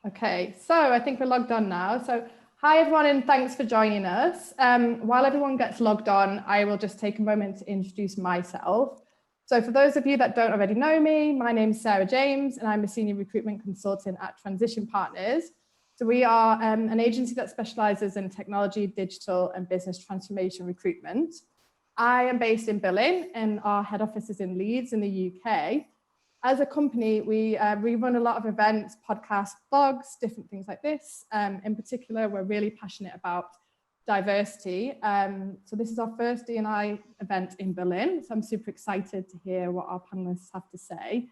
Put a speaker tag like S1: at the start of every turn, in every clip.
S1: Okay, so I think we're logged on now. So hi everyone, and thanks for joining us. While everyone gets logged on, I will just take a moment to introduce myself. So for those of you that don't already know me, my name is Sarah James, and I'm a senior recruitment consultant at Transition Partners. So we are an agency that specializes in technology, digital, and business transformation recruitment. I am based in Berlin, and our head office is in Leeds in the UK. As a company, we run a lot of events, podcasts, blogs, different things like this. In particular, we're really passionate about diversity. So this is our first D&I event in Berlin. So I'm super excited to hear what our panelists have to say.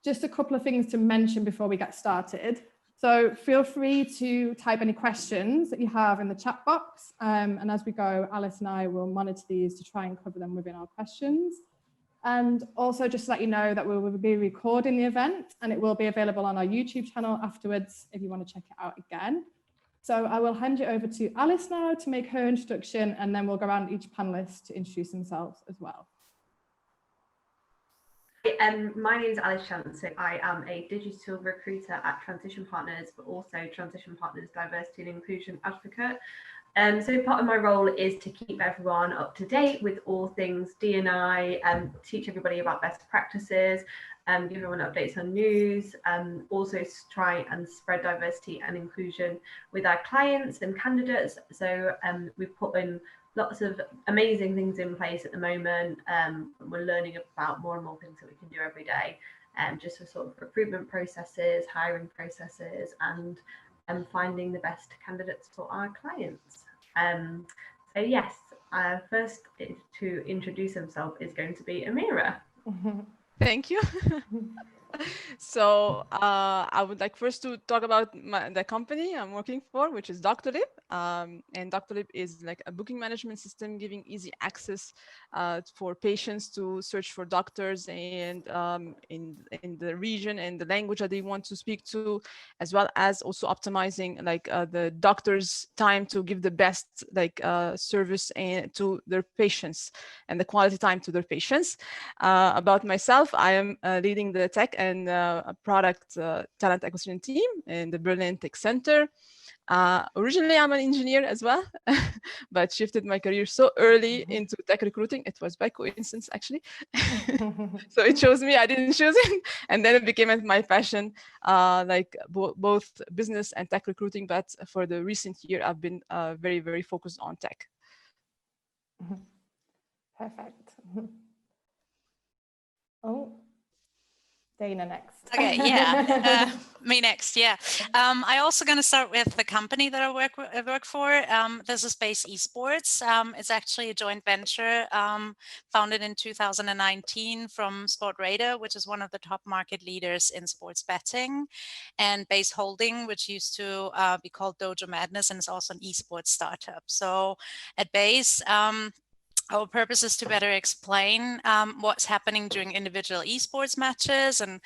S1: Just a couple of things to mention before we get started. So feel free to type any questions that you have in the chat box. And as we go, Alice and I will monitor these to try and cover them within our questions. And also just to let you know that we will be recording the event and it will be available on our YouTube channel afterwards if you want to check it out again. So I will hand you over to Alice now to make her introduction, and then we'll go around each panelist to introduce themselves as well.
S2: My name is Alice Shelton. I am a digital recruiter at Transition Partners, but also Transition Partners Diversity and Inclusion Advocate. So part of my role is to keep everyone up to date with all things D&I, teach everybody about best practices, give everyone updates on news, also try and spread diversity and inclusion with our clients and candidates. So we've put in lots of amazing things in place at the moment. We're learning about more and more things that we can do every day, just for sort of recruitment processes, hiring processes, and finding the best candidates for our clients. So yes, first to introduce himself is going to be Amira.
S3: Thank you. So I would like first to talk about the company I'm working for, which is Doctolib. And Doctolib is like a booking management system giving easy access for patients to search for doctors and in the region and the language that they want to speak to, as well as also optimizing like the doctor's time to give the best like service and to their patients and the quality time to their patients. About myself, I am leading the tech and product talent acquisition team in the Berlin Tech Center. Originally, I'm an engineer as well, but shifted my career so early into tech recruiting. It was by coincidence, actually. So it chose me, I didn't choose it. And then it became my passion, like both business and tech recruiting. But for the recent year, I've been very, very focused on tech.
S1: Perfect. Oh. Dana next.
S4: Okay, yeah, me next, yeah. I also going to start with the company that I work for. This is Base Esports. It's actually a joint venture founded in 2019 from Roeder, which is one of the top market leaders in sports betting, and Base Holding, which used to be called Dojo Madness, and is also an esports startup. So at Base, our purpose is to better explain what's happening during individual esports matches, and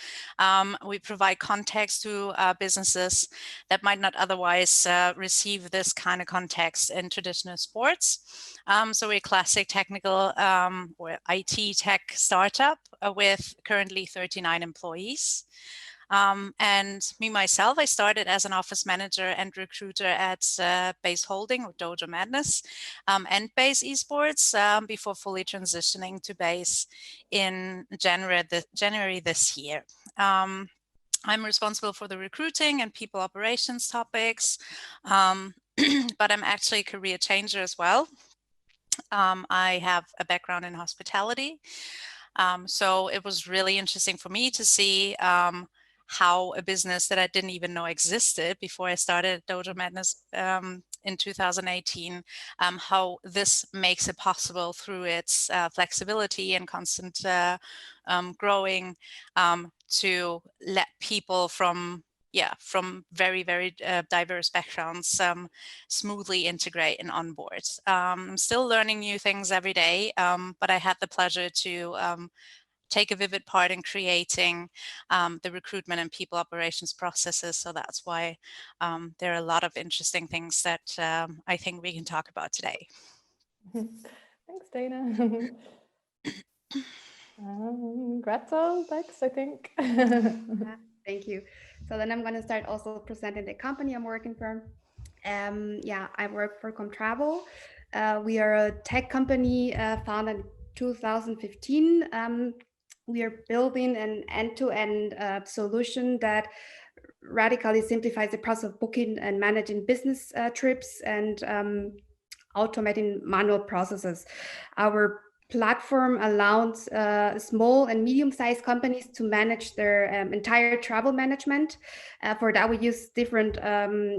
S4: we provide context to businesses that might not otherwise receive this kind of context in traditional sports. So we're a classic technical or IT tech startup with currently 39 employees. And me, myself, I started as an office manager and recruiter at Base Holding or Dojo Madness and Base Esports before fully transitioning to Base in January this year. I'm responsible for the recruiting and people operations topics, but I'm actually a career changer as well. I have a background in hospitality, so it was really interesting for me to see how a business that I didn't even know existed before I started Dojo Madness in 2018, how this makes it possible through its flexibility and constant growing to let people from very, very diverse backgrounds smoothly integrate and onboard. I'm still learning new things every day, but I had the pleasure to take a vivid part in creating the recruitment and people operations processes. So that's why there are a lot of interesting things that I think we can talk about today.
S1: Thanks, Dana. Gretel next, I think.
S5: Thank you. So then I'm going to start also presenting the company I'm working for. Yeah, I work for Comtravo. We are a tech company founded in 2015. We are building an end-to-end solution that radically simplifies the process of booking and managing business trips and automating manual processes. Our platform allows small and medium-sized companies to manage their entire travel management. For that, we use different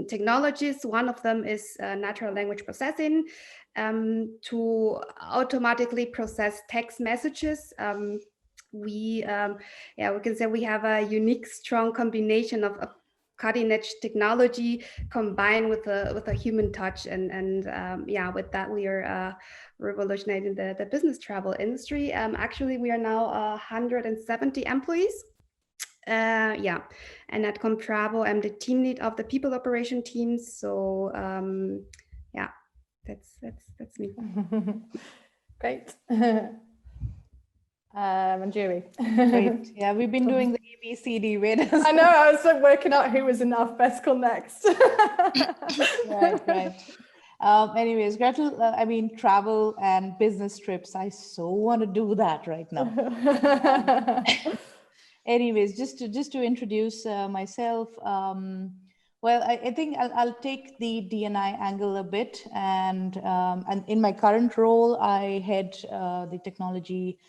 S5: technologies. One of them is natural language processing to automatically process text messages. We can say we have a unique, strong combination of cutting-edge technology combined with a human touch, and with that we are revolutionizing the business travel industry. Actually, we are now 170 employees. And at Comtravo, I'm the team lead of the people operation team. So that's me.
S1: Great. Manjuri.
S6: Great. Yeah, we've been doing the ABCD way.
S1: I know, I was like working out who was in alphabetical next.
S6: Right. Anyways, Gretel, I mean, travel and business trips, I so want to do that right now. Anyways, just to introduce myself, well, I think I'll take the D&I angle a bit, and in my current role, I head the technology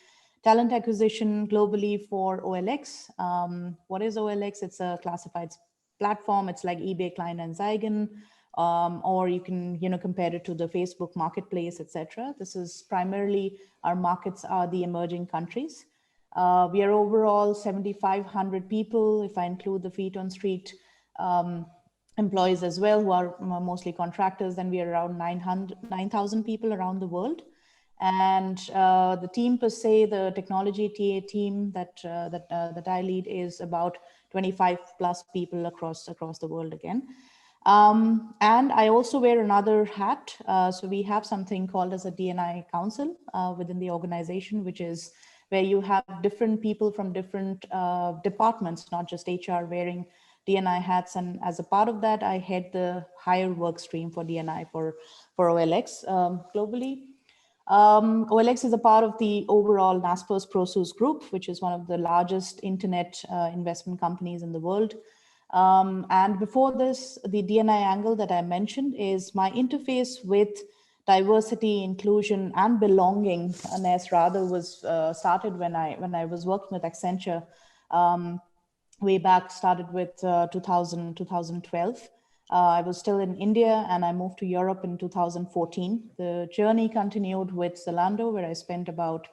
S6: talent acquisition globally for OLX. What is OLX? It's a classifieds platform. It's like eBay Kleinanzeigen, or you can compare it to the Facebook Marketplace, etc. This is primarily, our markets are the emerging countries. We are overall 7,500 people, if I include the feet on street employees as well, who are mostly contractors. Then we are around 9,000 people around the world. And the team per se, the technology TA team that I lead, is about 25 plus people across the world again. And I also wear another hat. So we have something called as a D&I council within the organization, which is where you have different people from different departments, not just HR, wearing D&I hats. And as a part of that, I head the higher work stream for D&I for OLX globally. OLX is a part of the overall Naspers Prosus group, which is one of the largest internet investment companies in the world. And before this, the D&I angle that I mentioned is my interface with diversity, inclusion, and belonging. Nes rather was started when I was working with Accenture way back, started with 2012. I was still in India and I moved to Europe in 2014. The journey continued with Zalando, where I spent about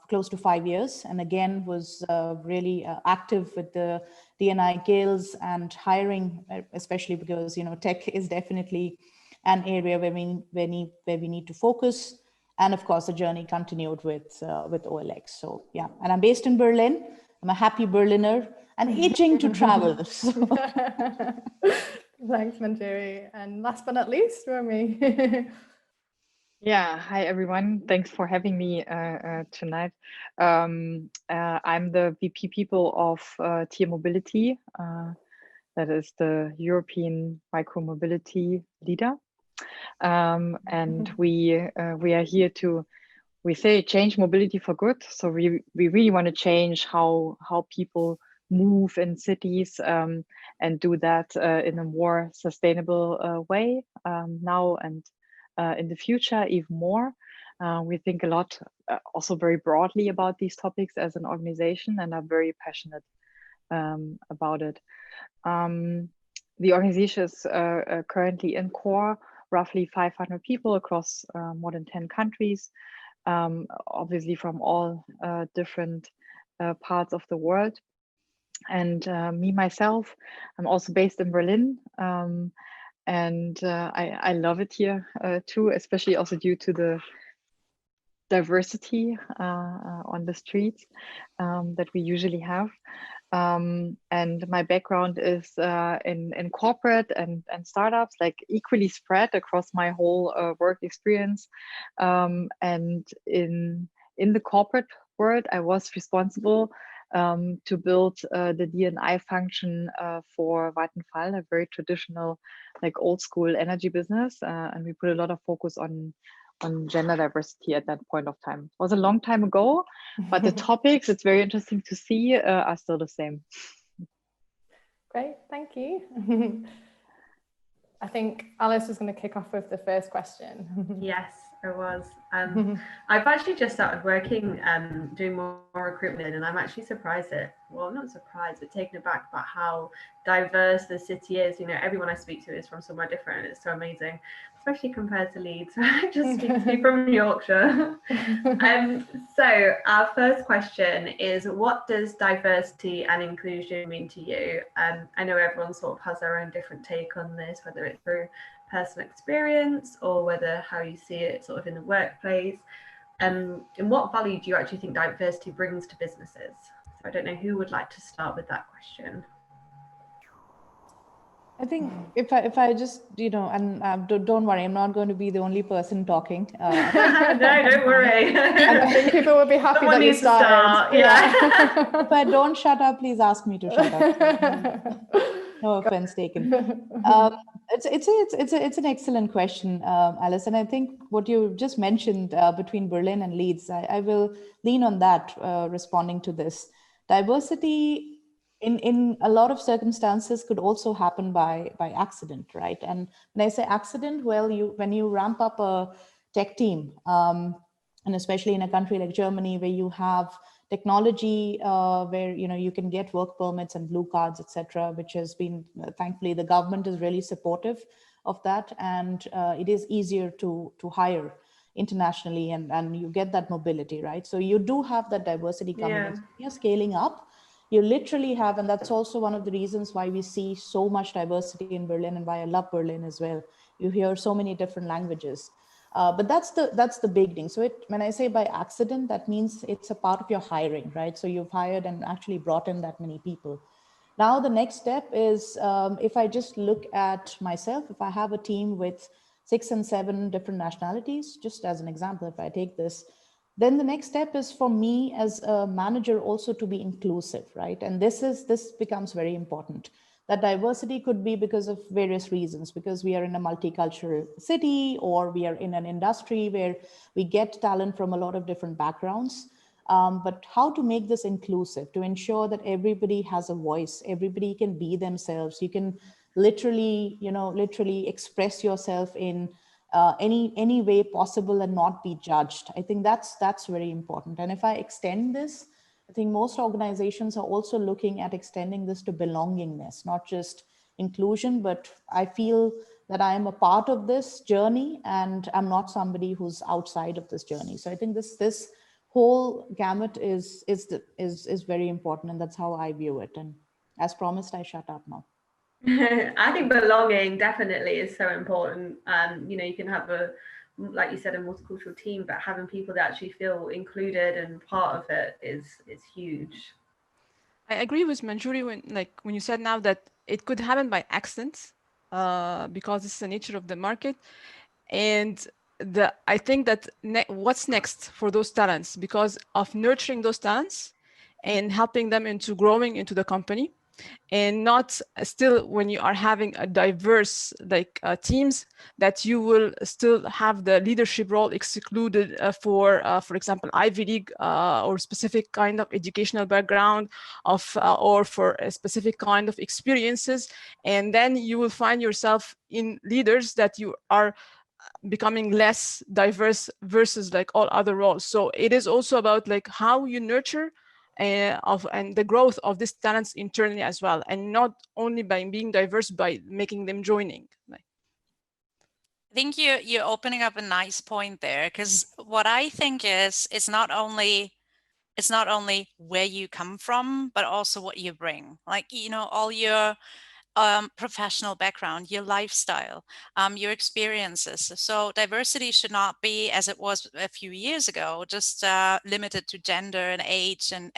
S6: close to 5 years, and again was really active with the D&I guilds and hiring, especially because tech is definitely an area where we need to focus. And of course, the journey continued with OLX. So yeah, and I'm based in Berlin. I'm a happy Berliner and itching to travel. So.
S1: Thanks, Manjuri. And last but not least, Romy.
S7: Yeah, hi everyone. Thanks for having me tonight. I'm the VP People of Tier Mobility. That is the European micromobility leader. And we are here to, we say, change mobility for good. So we really want to change how people move in cities and do that in a more sustainable way now and in the future even more. We think a lot also very broadly about these topics as an organization and are very passionate about it. The organization is currently in core, roughly 500 people across more than 10 countries, obviously from all different parts of the world. And me, myself, I'm also based in Berlin. And I love it here too, especially also due to the diversity on the streets that we usually have. And my background is in corporate and startups, like equally spread across my whole work experience. And in the corporate world, I was responsible to build the D&I function for Vattenfall, a very traditional, like old school energy business. And we put a lot of focus on gender diversity at that point of time. It was a long time ago, but the topics, it's very interesting to see, are still the same.
S1: Great, thank you. I think Alice was going to kick off with the first question.
S2: Yes, I was. I've actually just started working, doing more recruitment, and I'm actually surprised at, well, not surprised, but taken aback about how diverse the city is. You know, everyone I speak to is from somewhere different, and it's so amazing, especially compared to Leeds. I just speak to you from Yorkshire. So our first question is, what does diversity and inclusion mean to you? I know everyone sort of has their own different take on this, whether it's through personal experience or whether how you see it sort of in the workplace. And what value do you actually think diversity brings to businesses? So I don't know who would like to start with that question.
S6: I think if I just, you know, and don't worry, I'm not going to be the only person talking.
S2: No, don't worry.
S1: I think people will be happy
S2: Someone
S1: that you
S2: needs to start.
S1: Yeah.
S6: If I don't shut up, please ask me to shut up. No offense taken. It's an excellent question, Alice. And I think what you just mentioned between Berlin and Leeds, I will lean on that responding to this. Diversity in a lot of circumstances could also happen by accident, right? And when I say accident, well, when you ramp up a tech team, and especially in a country like Germany, where you have technology, where you can get work permits and blue cards, etc., which has been, thankfully, the government is really supportive of that, and it is easier to hire internationally, and you get that mobility, right? So you do have that diversity coming in. So you're scaling up. You literally have, and that's also one of the reasons why we see so much diversity in Berlin and why I love Berlin as well. You hear so many different languages. But that's the beginning. So when I say by accident, that means it's a part of your hiring, right? So you've hired and actually brought in that many people. Now the next step is, if I just look at myself, if I have a team with 6 and 7 different nationalities, just as an example, if I take this, then the next step is for me as a manager also to be inclusive, right? And this becomes very important. That diversity could be because of various reasons, because we are in a multicultural city, or we are in an industry where we get talent from a lot of different backgrounds. But how to make this inclusive, to ensure that everybody has a voice, everybody can be themselves. You can literally express yourself in any way possible and not be judged. I think that's very important. And if I extend this, I think most organizations are also looking at extending this to belongingness, not just inclusion, but I feel that I am a part of this journey and I'm not somebody who's outside of this journey. So I think this whole gamut is very important, and that's how I view it. And as promised, I shut up now.
S2: I think belonging definitely is so important. You can have like you said, a multicultural team, but having people that actually feel included and part of it is huge.
S3: I agree with Manjuri when you said now that it could happen by accident, because it's the nature of the market. And I think that what's next for those talents, because of nurturing those talents and helping them into growing into the company, and not still when you are having a diverse teams, that you will still have the leadership role excluded for example, Ivy League or specific kind of educational background or for a specific kind of experiences. And then you will find yourself in leaders that you are becoming less diverse versus all other roles. So it is also about how you nurture and the growth of these talents internally as well, and not only by being diverse by making them joining.
S4: I think you're opening up a nice point there, because what I think is it's not only where you come from, but also what you bring. All your professional background, your lifestyle, your experiences. So diversity should not be, as it was a few years ago, just limited to gender and age and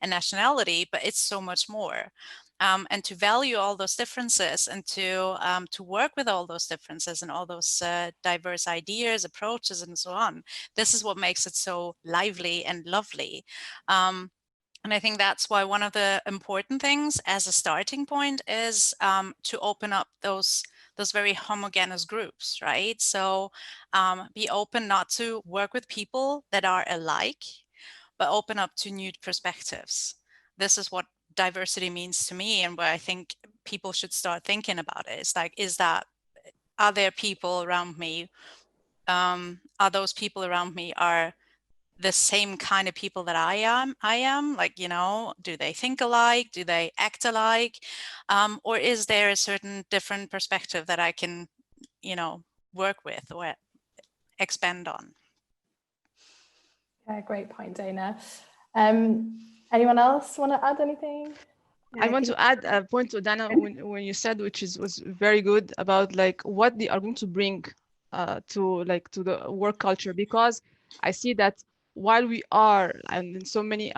S4: nationality, but it's so much more. And to value all those differences and to work with all those differences and all those diverse ideas, approaches, and so on. This is what makes it so lively and lovely. And I think that's why one of the important things as a starting point is to open up those very homogeneous groups, right? So be open not to work with people that are alike, but open up to new perspectives. This is what diversity means to me, and where I think people should start thinking about it. It's like, are there people around me? Are those people around me are the same kind of people that I am, like, you know, do they think alike? Do they act alike? Or is there a certain different perspective that I can, you know, work with or expand on?
S1: Yeah, great point, Dana. Anyone else want to add anything?
S3: I want to add a point to Dana when you said, which was very good, about like what they are going to bring to the work culture, because I see that while we are, and in so many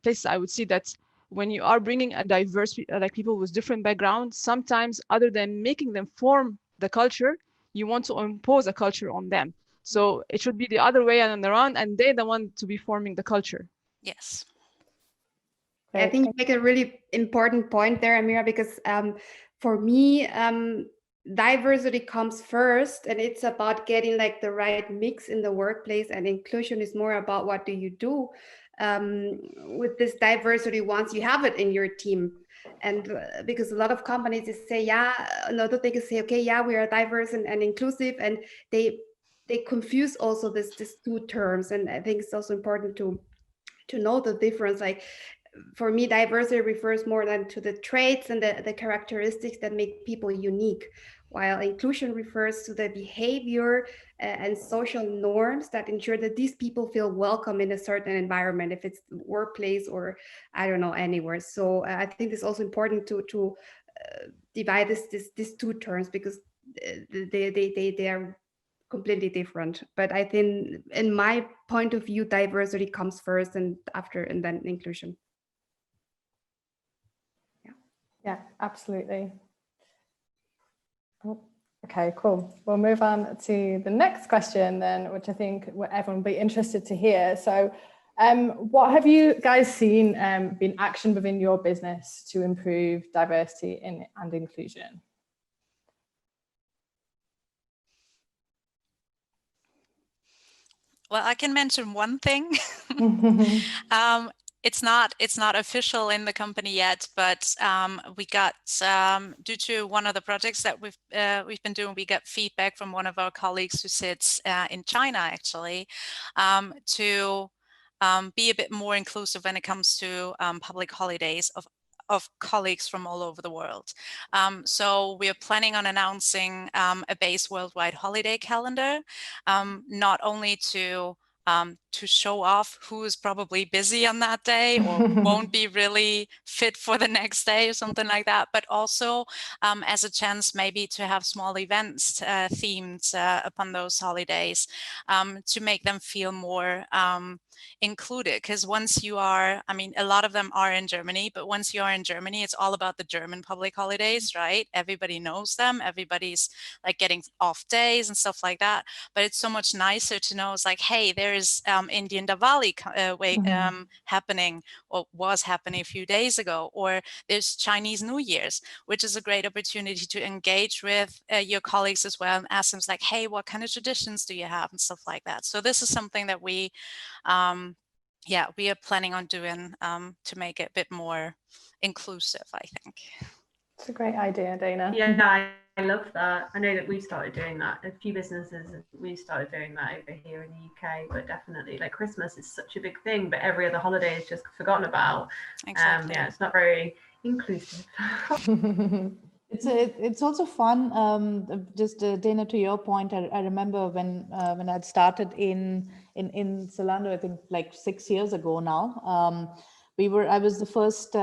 S3: places, I would see that when you are bringing a diverse like people with different backgrounds, sometimes other than making them form the culture, you want to impose a culture on them. So it should be the other way around, and they're the one to be forming the culture.
S4: Yes.
S5: I think you make a really important point there, Amira, because for me, diversity comes first, and it's about getting like the right mix in the workplace, and inclusion is more about what do you do with this diversity once you have it in your team. And because a lot of companies just say, yeah, another thing is say, okay, yeah, we are diverse and inclusive, and they confuse also these two terms. And I think it's also important to know the difference. Like, for me, diversity refers more than to the traits and the characteristics that make people unique, while inclusion refers to the behavior and social norms that ensure that these people feel welcome in a certain environment, if it's workplace or, I don't know, anywhere. So I think it's also important to divide these two terms, because they are completely different. But I think, in my point of view, diversity comes first, and then inclusion.
S1: Yeah, absolutely. Oh, okay, cool. We'll move on to the next question then, which I think everyone will be interested to hear. So what have you guys seen been action within your business to improve diversity and inclusion?
S4: Well, I can mention one thing. It's not official in the company yet, but we got, due to one of the projects that we've been doing, we got feedback from one of our colleagues who sits in China, actually, to be a bit more inclusive when it comes to public holidays of colleagues from all over the world. So we are planning on announcing a base worldwide holiday calendar, not only to show off who is probably busy on that day or won't be really fit for the next day or something like that, but also as a chance maybe to have small events themed upon those holidays to make them feel more included. Because once you are, I mean, a lot of them are in Germany, but once you are in Germany, it's all about the German public holidays, right? Everybody knows them. Everybody's like getting off days and stuff like that. But it's so much nicer to know, it's like, hey, there is Indian Diwali happening, or was happening a few days ago, or there's Chinese New Year's, which is a great opportunity to engage with your colleagues as well and ask them, like, hey, what kind of traditions do you have and stuff like that. So this is something that we are planning on doing to make it a bit more inclusive, I think.
S1: It's a great idea, Dana.
S2: Yeah, I love that. I know that we started doing that. A few businesses, we started doing that over here in the UK, but definitely, like, Christmas is such a big thing, but every other holiday is just forgotten about.
S4: Exactly.
S2: Yeah, it's not very inclusive.
S6: It's also fun. Just Dana, to your point, I remember when I'd started in Zalando, I think like 6 years ago now. I was the first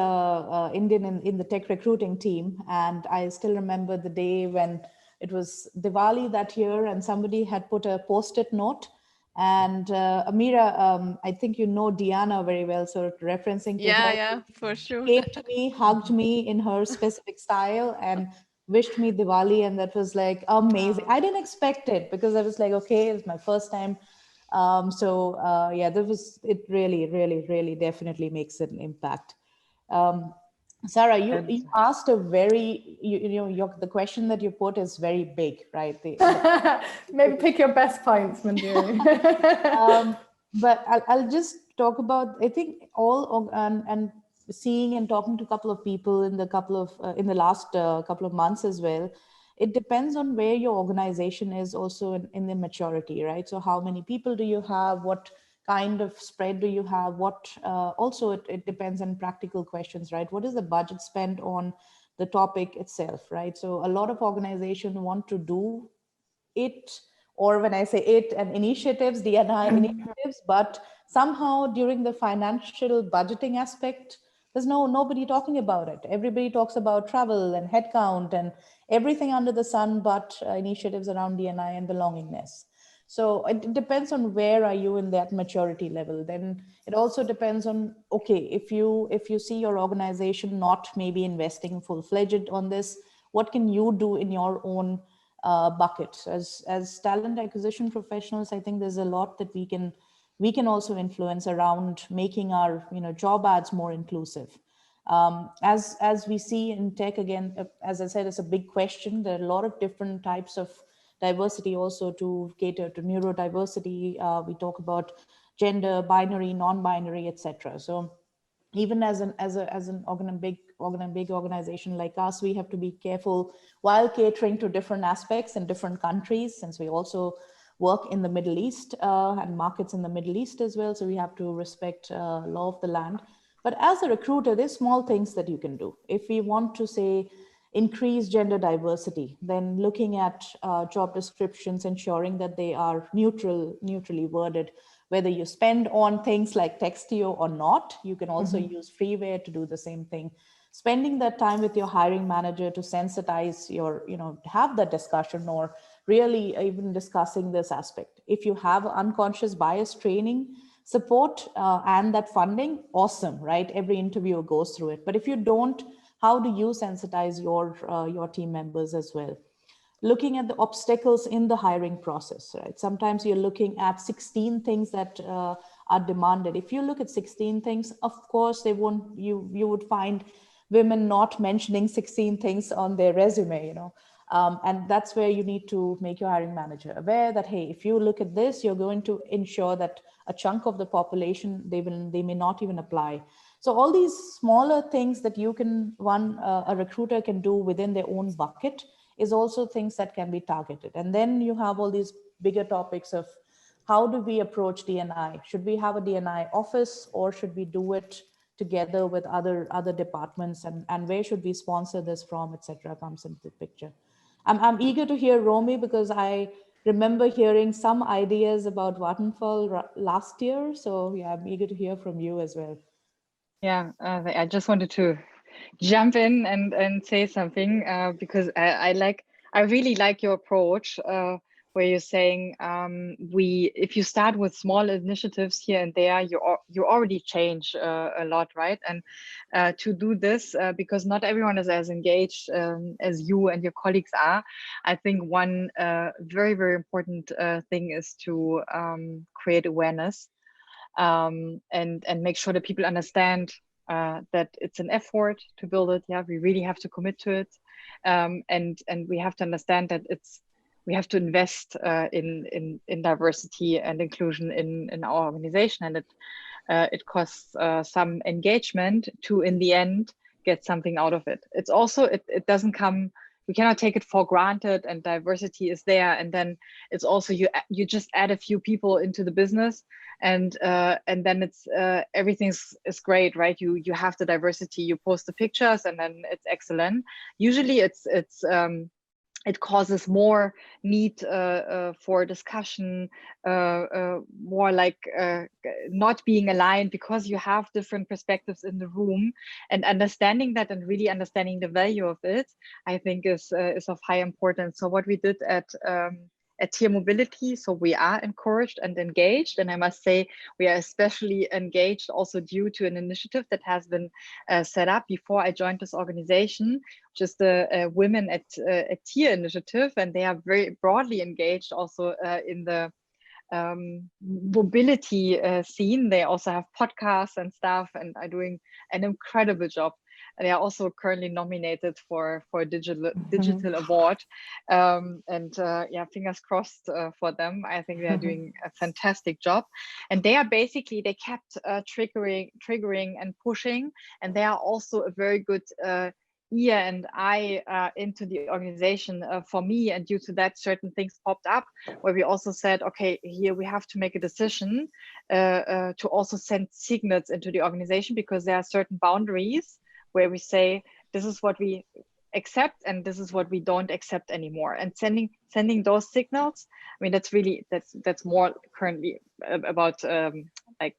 S6: Indian in the tech recruiting team, and I still remember the day when it was Diwali that year, and somebody had put a post-it note. And Amira, I think you know Diana very well, so referencing to her.
S3: Yeah, for sure.
S6: Came to me, hugged me in her specific style, and wished me Diwali, and that was like amazing. I didn't expect it, because I was like, okay, it's my first time Yeah, it really definitely makes an impact. Sarah, you asked a very, the question that you put is very big, right?
S1: Maybe pick your best points, Manjuri.
S6: But I'll just talk about, I think and seeing and talking to a couple of people in the last couple of months as well. It depends on where your organization is also in the maturity, right? So how many people do you have? What kind of spread do you have? Also it depends on practical questions, right? What is the budget spent on the topic itself, right? So a lot of organizations want to do it, or when I say it, and initiatives, D&I initiatives, but somehow during the financial budgeting aspect, there's nobody talking about it. Everybody talks about travel and headcount and everything under the sun, but initiatives around D&I and belongingness. So it depends on where are you in that maturity level. Then it also depends on, okay, if you see your organization not maybe investing full-fledged on this, what can you do in your own bucket? As talent acquisition professionals, I think there's a lot that we can also influence around making our job ads more inclusive. As we see in tech, again, as I said, it's a big question. There are a lot of different types of diversity also to cater to neurodiversity. We talk about gender, binary, non-binary, etc. So even as a big organization like us, we have to be careful while catering to different aspects in different countries, since we also work in the Middle East and markets in the Middle East as well. So we have to respect law of the land. But as a recruiter, there's small things that you can do. If we want to say increase gender diversity, then looking at job descriptions, ensuring that they are neutrally worded, whether you spend on things like Textio or not. You can also use freeware to do the same thing. Spending that time with your hiring manager to sensitize have that discussion, or really even discussing this aspect. If you have unconscious bias training support and that funding, awesome, right? Every interviewer goes through it. But if you don't, how do you sensitize your team members as well? Looking at the obstacles in the hiring process, right? Sometimes you're looking at 16 things that are demanded. If you look at 16 things, of course, you would find women not mentioning 16 things on their resume, and that's where you need to make your hiring manager aware that, hey, if you look at this, you're going to ensure that a chunk of the population, they may not even apply. So all these smaller things that a recruiter can do within their own bucket is also things that can be targeted. And then you have all these bigger topics of how do we approach D&I? Should we have a D&I office, or should we do it together with other departments, and where should we sponsor this from, etc. comes into the picture. I'm eager to hear Romy, because I remember hearing some ideas about Vattenfall last year. So yeah, I'm eager to hear from you as well.
S7: Yeah, I just wanted to jump in and say something because I really like your approach where you're saying if you start with small initiatives here and there, you already change a lot, right? And to do this, because not everyone is as engaged as you and your colleagues are, I think one very, very important thing is to create awareness and make sure that people understand that it's an effort to build it. Yeah, we really have to commit to it, and we have to understand that we have to invest in diversity and inclusion in our organization, and it costs some engagement to, in the end, get something out of it. It's also it doesn't come. We cannot take it for granted, and diversity is there, and then it's also you just add a few people into the business, and then it's everything is great, right? You have the diversity, you post the pictures, and then it's excellent. Usually it causes more need for discussion, more like not being aligned, because you have different perspectives in the room, and understanding that and really understanding the value of it, I think is of high importance. So what we did at Tier Mobility, so we are encouraged and engaged, and I must say we are especially engaged also due to an initiative that has been set up before I joined this organization, which is the Women at Tier initiative, and they are very broadly engaged also in the mobility scene. They also have podcasts and stuff and are doing an incredible job. They are also currently nominated for a digital award, and yeah, fingers crossed for them. I think they are doing a fantastic job, and they are basically, they kept triggering and pushing, and they are also a very good ear and eye into the organization for me. And due to that, certain things popped up where we also said, okay, here we have to make a decision to also send signals into the organization, because there are certain boundaries where we say, this is what we accept and this is what we don't accept anymore. And sending those signals, I mean, that's more currently about like,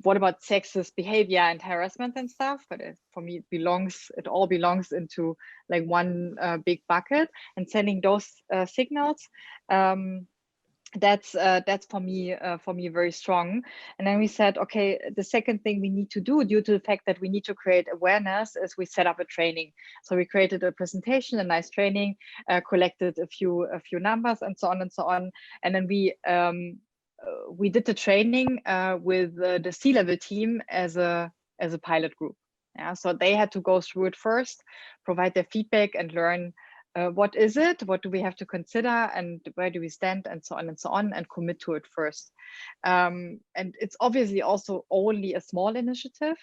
S7: what about sexist behavior and harassment and stuff? But for me, it all belongs into like one big bucket, and sending those signals. That's for me very strong. And then we said, okay, the second thing we need to do, due to the fact that we need to create awareness, is we set up a training. So we created a presentation, a nice training, collected a few numbers, and so on and so on. And then we did the training with the C-level team as a pilot group. Yeah, so they had to go through it first, provide their feedback, and learn what is it, what do we have to consider, and where do we stand, and so on, and commit to it first. And it's obviously also only a small initiative.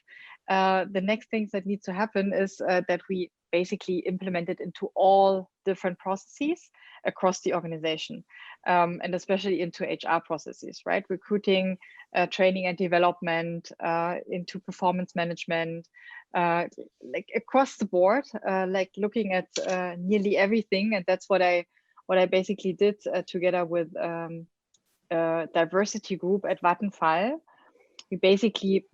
S7: The next things that need to happen is that we basically implement it into all different processes across the organization, and especially into HR processes, right? Recruiting, training and development, into performance management, like across the board, like looking at nearly everything. And that's what I basically did together with a diversity group at Vattenfall. We basically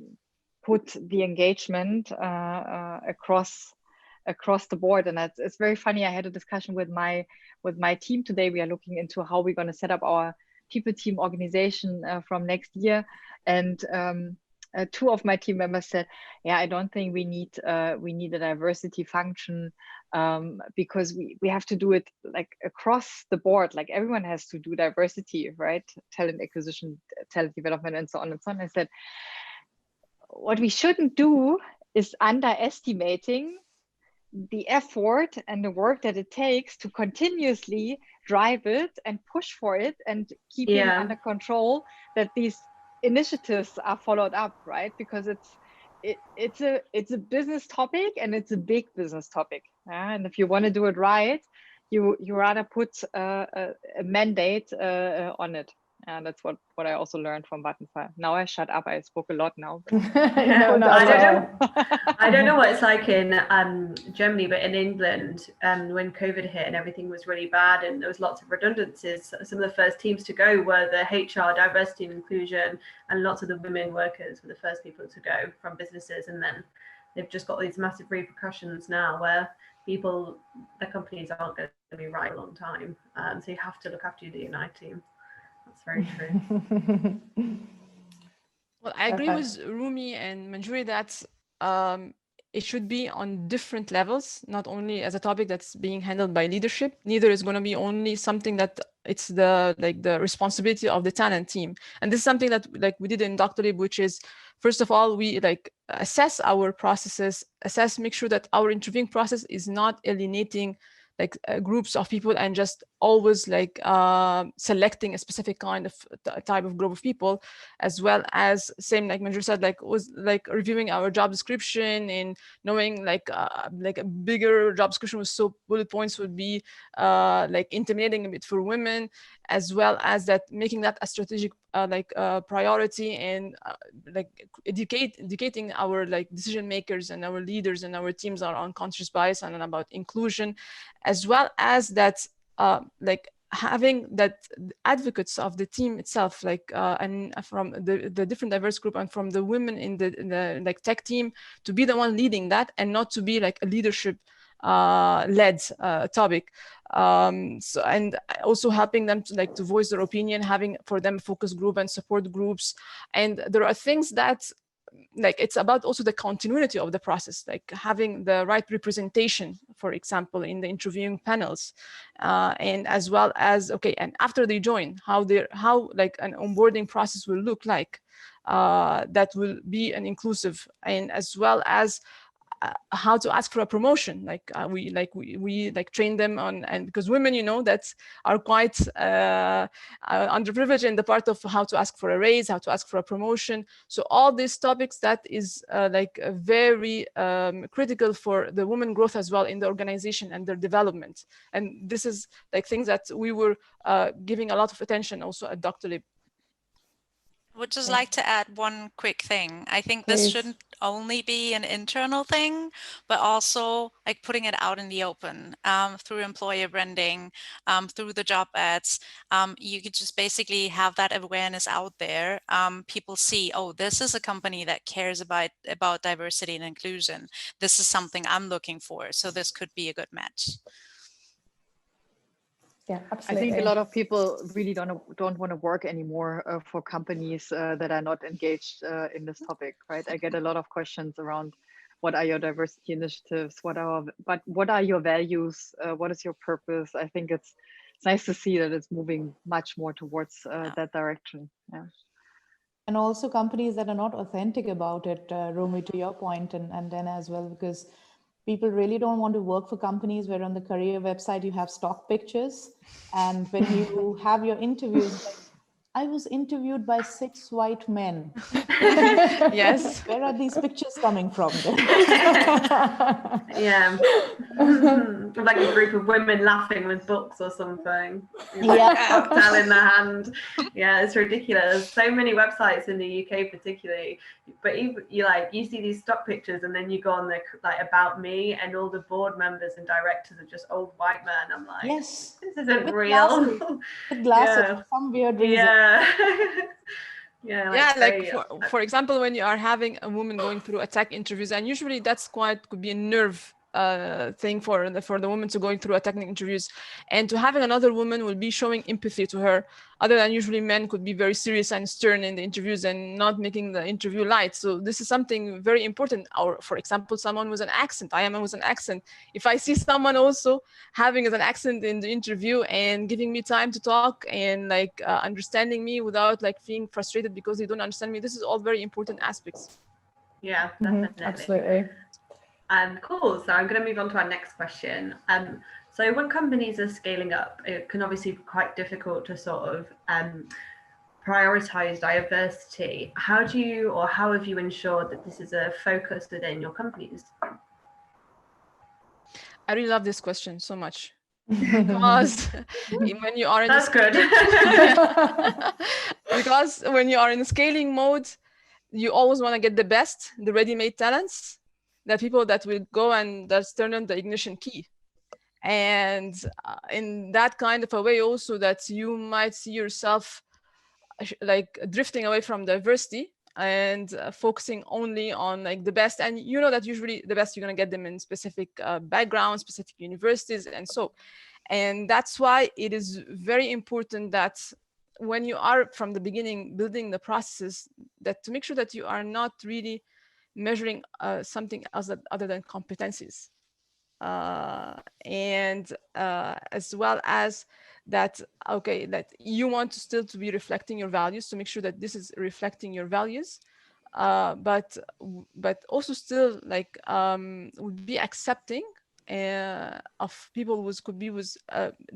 S7: put the engagement across the board. And it's very funny. I had a discussion with my team today. We are looking into how we're going to set up our people team organization from next year. And two of my team members said, yeah, I don't think we need a diversity function, because we have to do it like across the board. Like everyone has to do diversity, right? Talent acquisition, talent development, and so on and so on. I said, what we shouldn't do is underestimating the effort and the work that it takes to continuously drive it and push for it, and keeping under control that these initiatives are followed up, right? Because it's a business topic, and it's a big business topic. And if you want to do it right, you rather put a mandate on it. And that's what I also learned from Vattenfall. Now I shut up. I spoke a lot now.
S2: I don't know what it's like in Germany, but in England, when COVID hit and everything was really bad and there was lots of redundancies, some of the first teams to go were the HR, diversity and inclusion, and lots of the women workers were the first people to go from businesses. And then they've just got these massive repercussions now where the companies aren't going to be right a long time. So you have to look after your D&I team. That's very true.
S3: Well, I agree with Romy and Manjuri that it should be on different levels, not only as a topic that's being handled by leadership. Neither is going to be only something that it's the responsibility of the talent team. And this is something that we did in Doctolib, which is, first of all, we assess our processes, make sure that our interviewing process is not alienating groups of people and just always selecting a specific kind of type of group of people, as well as same like Manjuri said, reviewing our job description and knowing a bigger job description with bullet points would be intimidating a bit for women, as well as that making that a strategic priority, and educating our decision makers and our leaders and our teams are on conscious bias and about inclusion, as well as that having that advocates of the team itself, and from the different diverse group and from the women in the tech team to be the one leading that, and not to be a leadership led topic. So, and also helping them to voice their opinion, having for them focus group and support groups. And there are things that like it's about also the continuity of the process, like having the right representation, for example, in the interviewing panels, and as well as, okay, and after they join, how like an onboarding process will look like, that will be an inclusive, and as well as how to ask for a promotion. Like we train them on, and because women, that are quite underprivileged in the part of how to ask for a raise, how to ask for a promotion. So all these topics, that is very critical for the women growth as well in the organization and their development. And this is like things that we were giving a lot of attention also at Doctolib.
S4: Would just like to add one quick thing. I think this shouldn't only be an internal thing, but also like putting it out in the open, through employer branding, through the job ads. You could just basically have that awareness out there. People see, oh, this is a company that cares about diversity and inclusion. This is something I'm looking for. So this could be a good match.
S1: Yeah, absolutely.
S7: I think a lot of people really don't want to work anymore for companies that are not engaged in this topic, right? I get a lot of questions around what are your diversity initiatives, what are your values, what is your purpose? I think it's nice to see that it's moving much more towards that direction. Yeah.
S6: And also companies that are not authentic about it, Romy, to your point, and then as well, because people really don't want to work for companies where on the career website you have stock pictures, and when you have your interviews, like, I was interviewed by 6 white men.
S3: Yes.
S6: Where are these pictures coming from then?
S2: Yeah. Like a group of women laughing with books or something.
S6: Yeah.
S2: Cocktail in their hand. Yeah, it's ridiculous. So many websites in the UK particularly, but you see these stock pictures, and then you go on the About Me, and all the board members and directors are just old white men. I'm like,
S6: yes,
S2: this isn't
S6: with
S2: real.
S6: Glasses. With glasses,
S2: Yeah.
S6: for some weird reason.
S2: Yeah.
S3: For example, when you are having a woman going through a tech interviews, and usually that's could be a nerve thing for the woman to going through a technical interviews, and to having another woman will be showing empathy to her, other than usually men could be very serious and stern in the interviews and not making the interview light. So this is something very important. Or for example, someone with an accent, I am with an accent. If I see someone also having an accent in the interview and giving me time to talk and understanding me without feeling frustrated because they don't understand me, this is all very important aspects.
S2: Yeah, definitely.
S1: Absolutely.
S2: Cool. So I'm going to move on to our next question. So when companies are scaling up, it can obviously be quite difficult to sort of prioritize diversity. How have you ensured that this is a focus within your companies?
S3: I really love this question so much. Because when you are in
S2: that's good.
S3: Because when you are in scaling mode, you always want to get the best, the ready-made talents, the people that will go and that's turn on the ignition key. And in that kind of a way also, that you might see yourself drifting away from diversity and focusing only on the best. And you know that usually the best, you're going to get them in specific backgrounds, specific universities, and that's why it is very important that when you are from the beginning building the processes, that to make sure that you are not really measuring something else other than competencies, and as well as that, okay, that you want to still to be reflecting your values, to make sure that this is reflecting your values, but also still would be accepting of people could be with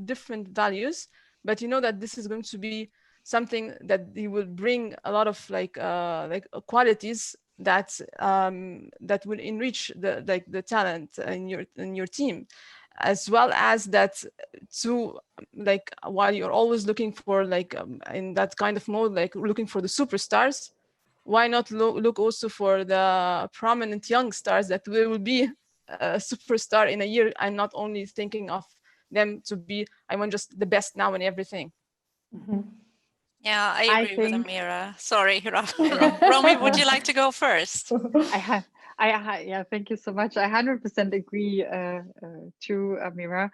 S3: different values, but you know that this is going to be something that they will bring a lot of qualities that will enrich the talent in your team, as well as that to while you're always looking for in that kind of mode, looking for the superstars, why not look also for the prominent young stars that will be a superstar in a year, and not only thinking of them to be, I want just the best now in everything.
S1: Mm-hmm.
S4: Yeah, I agree with Amira. Sorry, Romy, would you like to go first?
S7: Yeah, thank you so much. I 100% agree to Amira.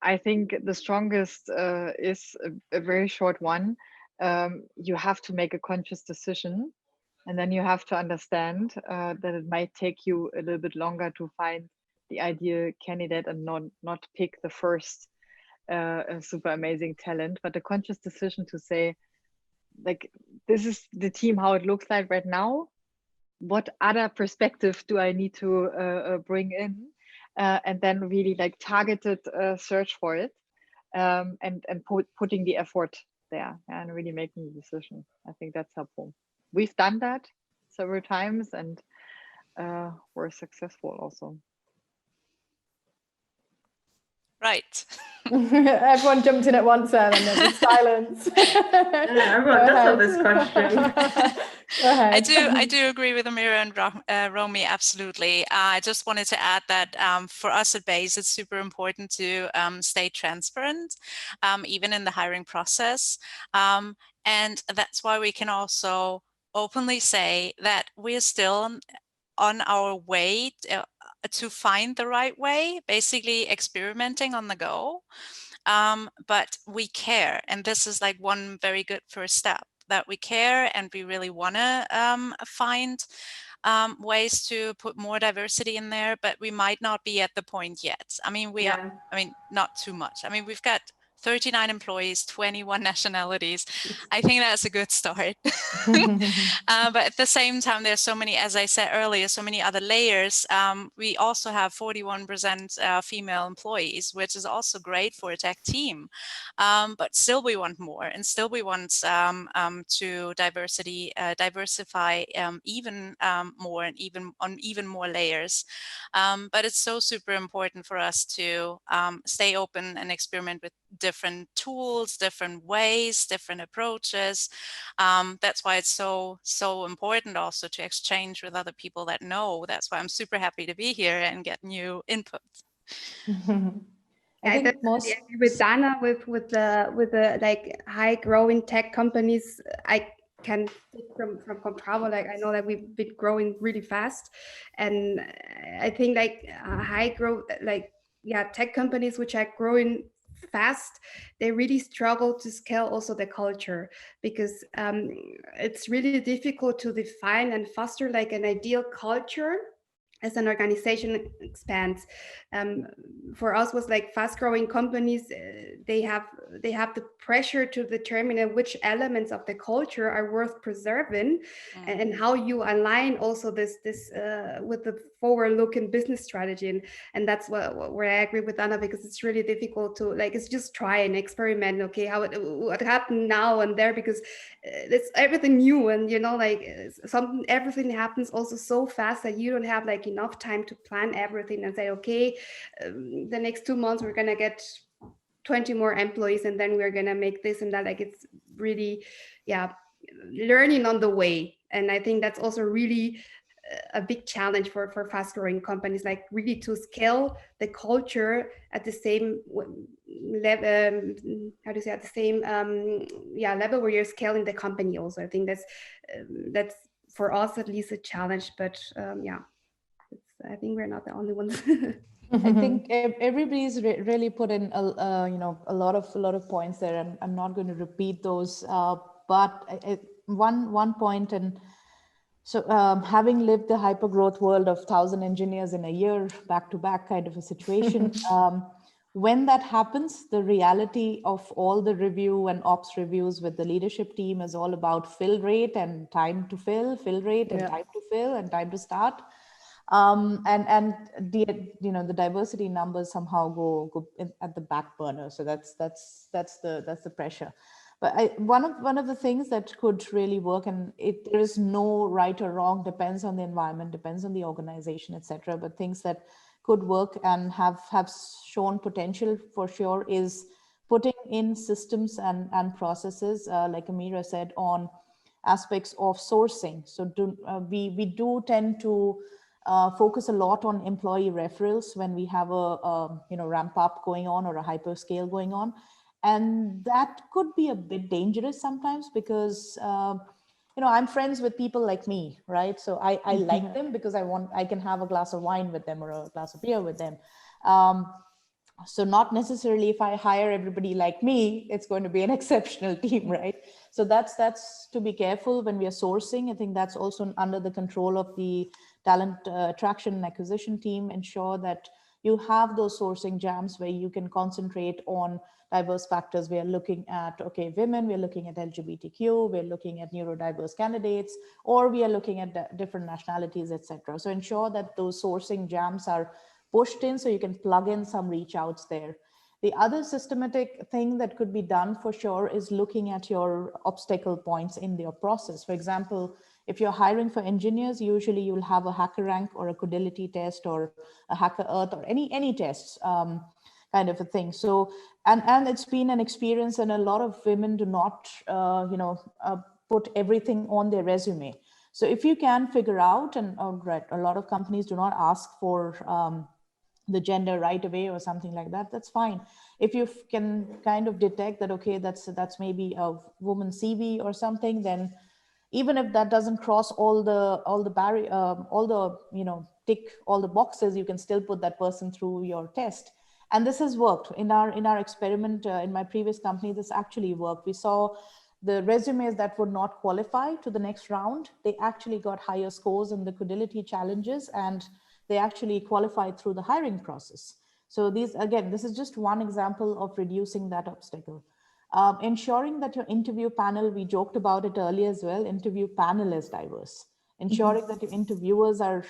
S7: I think the strongest is a very short one. You have to make a conscious decision And then you have to understand that it might take you a little bit longer to find the ideal candidate and not pick the first super amazing talent, but a conscious decision to say, like, this is the team, how it looks like right now. What other perspective do I need to bring in? And then really like targeted search for it, and putting the effort there and really making the decision. I think that's helpful. We've done that several times and we're successful also.
S4: Right.
S1: Everyone jumped in at once there and there was silence.
S2: Yeah, everyone does have this question.
S1: Go ahead.
S4: I do agree with Amira and Romy, absolutely. I just wanted to add that for us at Base, it's super important to stay transparent, even in the hiring process. And that's why we can also openly say that we're still on our way to find the right way, basically experimenting on the go. But we care, and this is like one very good first step, that we care and we really want to find ways to put more diversity in there, but we might not be at the point yet. I mean, not too much. I mean, we've got 39 employees, 21 nationalities. I think that's a good start. But at the same time, there's so many, as I said earlier, so many other layers. We also have 41% female employees, which is also great for a tech team. But still we want more, and still we want to diversify even more and even more layers. But it's so super important for us to stay open and experiment with different tools, different ways, different approaches. That's why it's so important also to exchange with other people that know. That's why I'm super happy to be here and get new input.
S5: I agree with Dana with the like high growing tech companies. I can from Comtravo, like I know that we've been growing really fast, and I think like high growth, like tech companies which are growing fast, they really struggle to scale also the culture, because it's really difficult to define and foster like an ideal culture as an organization expands. For us was like fast growing companies, they have the pressure to determine which elements of the culture are worth preserving, and how you align also this with the forward looking business strategy. And that's where I agree with Anna, because it's really difficult to like, it's just try and experiment. Okay, what happened now and there, because it's everything new, and you know, like everything happens also so fast that you don't have like enough time to plan everything and say, okay, the next 2 months we're gonna get 20 more employees, and then we're gonna make this and that. Like it's really learning on the way. And I think that's also really a big challenge for fast growing companies, like really to scale the culture at the same level, at the same level where you're scaling the company also. I think that's for us at least a challenge, but I think we're not the only ones.
S6: I think everybody's really put in a lot of points there, and I'm not going to repeat those, but one point. And so having lived the hyper growth world of 1,000 engineers in a year, back to back kind of a situation, when that happens, the reality of all the review and ops reviews with the leadership team is all about fill rate and time to fill rate and time to fill and time to start. And the diversity numbers somehow go at the back burner. So that's the pressure. But one of the things that could really work, and there is no right or wrong, depends on the environment, depends on the organization, etc. But things that could work and have shown potential for sure is putting in systems and processes, like Amira said, on aspects of sourcing. So we do tend to focus a lot on employee referrals when we have a ramp up going on or a hyperscale going on. And that could be a bit dangerous sometimes, because I'm friends with people like me, right? So I like them because I can have a glass of wine with them or a glass of beer with them. So not necessarily if I hire everybody like me, it's going to be an exceptional team, right? So that's to be careful when we are sourcing. I think that's also under the control of the talent attraction and acquisition team. Ensure that you have those sourcing jams where you can concentrate on diverse factors. We are looking at, okay, women, we're looking at LGBTQ, we're looking at neurodiverse candidates, or we are looking at different nationalities, etc. So ensure that those sourcing jams are pushed in so you can plug in some reach outs there. The other systematic thing that could be done for sure is looking at your obstacle points in your process. For example, if you're hiring for engineers, usually you'll have a hacker rank or a codility test or a hacker earth or any tests kind of a thing. So, and it's been an experience, and a lot of women do not, put everything on their resume. So if you can figure out, and a lot of companies do not ask for the gender right away or something like that, that's fine. If you can kind of detect that, okay, that's maybe a woman CV or something, then even if that doesn't cross all the barrier, tick all the boxes, you can still put that person through your test. And this has worked in our experiment in my previous company. This actually worked. We saw the resumes that would not qualify to the next round, they actually got higher scores in the codility challenges, and they actually qualified through the hiring process. So this is just one example of reducing that obstacle. Ensuring that your interview panel, we joked about it earlier as well, interview panel is diverse. Ensuring that your interviewers are